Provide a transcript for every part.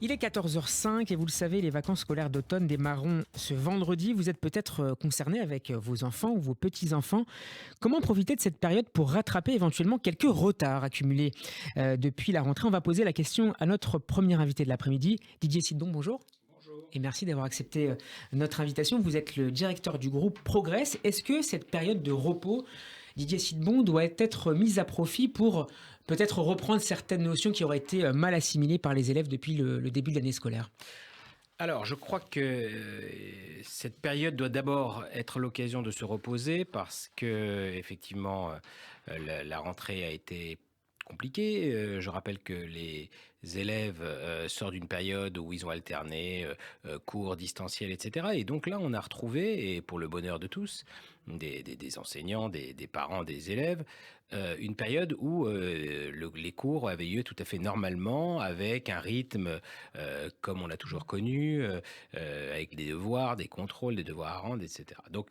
Il est 14h05 et vous le savez, les vacances scolaires d'automne démarreront ce vendredi. Vous êtes peut-être concerné avec vos enfants ou vos petits-enfants. Comment profiter de cette période pour rattraper éventuellement quelques retards accumulés depuis la rentrée? On va poser la question à notre premier invité de l'après-midi, Didier Sidbon, bonjour. Bonjour. Et merci d'avoir accepté notre invitation. Vous êtes le directeur du groupe Progress. Est-ce que cette période de repos, Didier Sidbon, doit être mise à profit pour peut-être reprendre certaines notions qui auraient été mal assimilées par les élèves depuis le début de l'année scolaire? Alors, je crois que cette période doit d'abord être l'occasion de se reposer parce que, effectivement, la rentrée a été compliquée. Je rappelle que les élèves sortent d'une période où ils ont alterné cours, distanciel, etc. Et donc là, on a retrouvé, et pour le bonheur de tous, des enseignants, des parents, des élèves, une période où les cours avaient lieu tout à fait normalement, avec un rythme comme on l'a toujours connu, avec des devoirs, des contrôles, des devoirs à rendre, etc. Donc,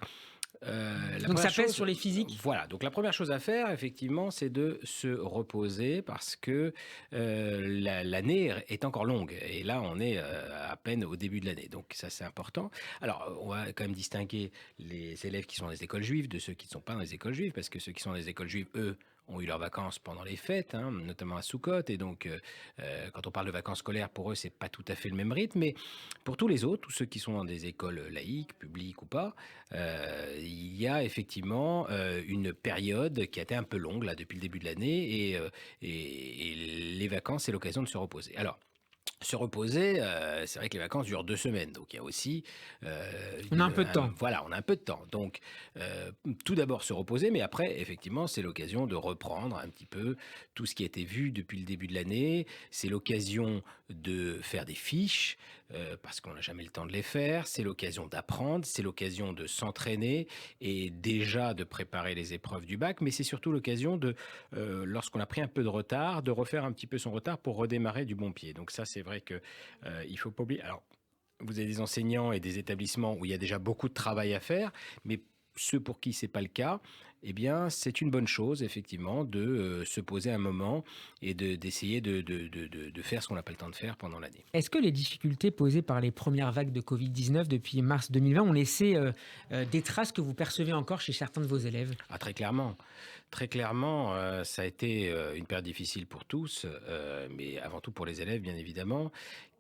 Donc ça pèse sur les physiques? Voilà, donc la première chose à faire, effectivement, c'est de se reposer parce que l'année est encore longue. Et là, on est à peine au début de l'année. Donc ça, c'est important. Alors, on va quand même distinguer les élèves qui sont dans les écoles juives de ceux qui ne sont pas dans les écoles juives, parce que ceux qui sont dans les écoles juives, eux, ont eu leurs vacances pendant les fêtes, hein, notamment à Soukhot. Et donc, quand on parle de vacances scolaires, pour eux, c'est pas tout à fait le même rythme. Mais pour tous les autres, tous ceux qui sont dans des écoles laïques, publiques ou pas, il y a effectivement une période qui a été un peu longue là depuis le début de l'année et les vacances, c'est l'occasion de se reposer. Alors, se reposer, c'est vrai que les vacances durent 2 semaines, donc il y a aussi... On a un peu de temps. Voilà, on a un peu de temps. Donc, tout d'abord se reposer, mais après, effectivement, c'est l'occasion de reprendre un petit peu tout ce qui a été vu depuis le début de l'année. C'est l'occasion de faire des fiches, parce qu'on n'a jamais le temps de les faire. C'est l'occasion d'apprendre, c'est l'occasion de s'entraîner et déjà de préparer les épreuves du bac, mais c'est surtout l'occasion de, lorsqu'on a pris un peu de retard, de refaire un petit peu son retard pour redémarrer du bon pied. Donc ça, c'est vrai que il faut pas oublier. Alors, vous avez des enseignants et des établissements où il y a déjà beaucoup de travail à faire, mais ceux pour qui c'est pas le cas, eh bien, c'est une bonne chose, effectivement, de se poser un moment et d'essayer de faire ce qu'on n'a pas le temps de faire pendant l'année. Est-ce que les difficultés posées par les premières vagues de Covid-19 depuis mars 2020 ont laissé des traces que vous percevez encore chez certains de vos élèves? Ah, très clairement. Très clairement, ça a été une période difficile pour tous, mais avant tout pour les élèves, bien évidemment,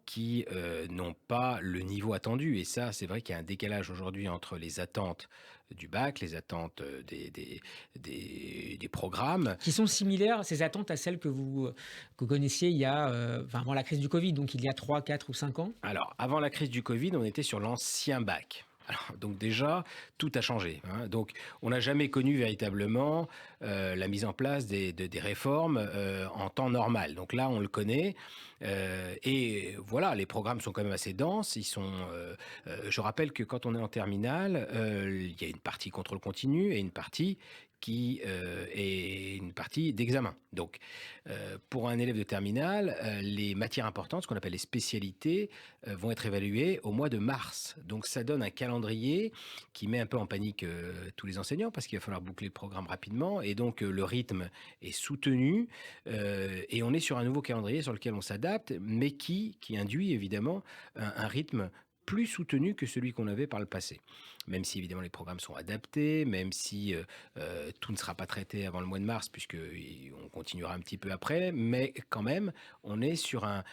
qui n'ont pas le niveau attendu. Et ça, c'est vrai qu'il y a un décalage aujourd'hui entre les attentes du bac, les attentes des programmes. Qui sont similaires, ces attentes, à celles que vous connaissiez il y a, avant la crise du Covid, donc il y a 3, 4 ou 5 ans? Alors, avant la crise du Covid, on était sur l'ancien bac. Alors, donc déjà, tout a changé, hein. Donc, on n'a jamais connu véritablement la mise en place des réformes en temps normal. Donc là, on le connaît. Et voilà, les programmes sont quand même assez denses. Je rappelle que quand on est en terminale, il y a une partie contrôle continu et une partie qui est une partie d'examen. Donc, pour un élève de terminale, les matières importantes, ce qu'on appelle les spécialités, vont être évaluées au mois de mars. Donc, ça donne un calendrier qui met un peu en panique tous les enseignants parce qu'il va falloir boucler le programme rapidement. Et donc, le rythme est soutenu et on est sur un nouveau calendrier sur lequel on s'adapte, mais qui induit évidemment un rythme plus soutenu que celui qu'on avait par le passé. Même si évidemment les programmes sont adaptés, même si tout ne sera pas traité avant le mois de mars, puisqu'on continuera un petit peu après, mais quand même, on est sur un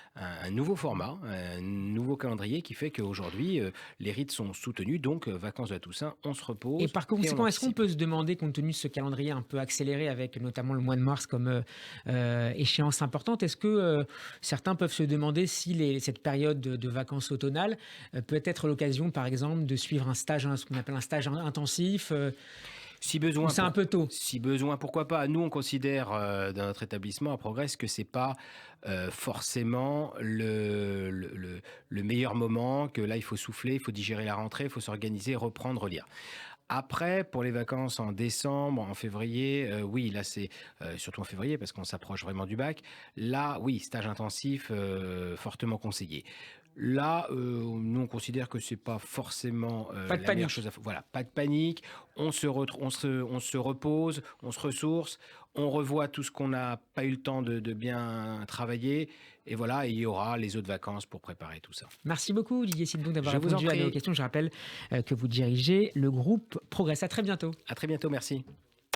nouveau format, un nouveau calendrier qui fait qu'aujourd'hui, les rythmes sont soutenus, donc vacances de la Toussaint, on se repose. Et par conséquent, est-ce qu'on peut se demander, compte tenu de ce calendrier un peu accéléré, avec notamment le mois de mars comme échéance importante, est-ce que certains peuvent se demander si cette période de vacances automnales peut être l'occasion, par exemple, de suivre un stage, ce qu'on appelle un stage intensif Si besoin, c'est un peu tôt. Si besoin, pourquoi pas. Nous, on considère dans notre établissement à Progress que c'est pas forcément le meilleur moment, que là, il faut souffler, il faut digérer la rentrée, il faut s'organiser, reprendre, relire. Après, pour les vacances en décembre, en février, oui, là c'est surtout en février parce qu'on s'approche vraiment du bac. Là, oui, stage intensif fortement conseillé. Là, nous on considère que c'est pas forcément Pas de la meilleure panique. chose à faire. Voilà, pas de panique. On se repose, on se ressource, on revoit tout ce qu'on n'a pas eu le temps de bien travailler Et voilà, il y aura les autres vacances pour préparer tout ça. Merci beaucoup Didier Sidbon d'avoir Je vous en répondu à nos prie. questions. Je rappelle que vous dirigez le groupe Progress. À très bientôt. À très bientôt, merci.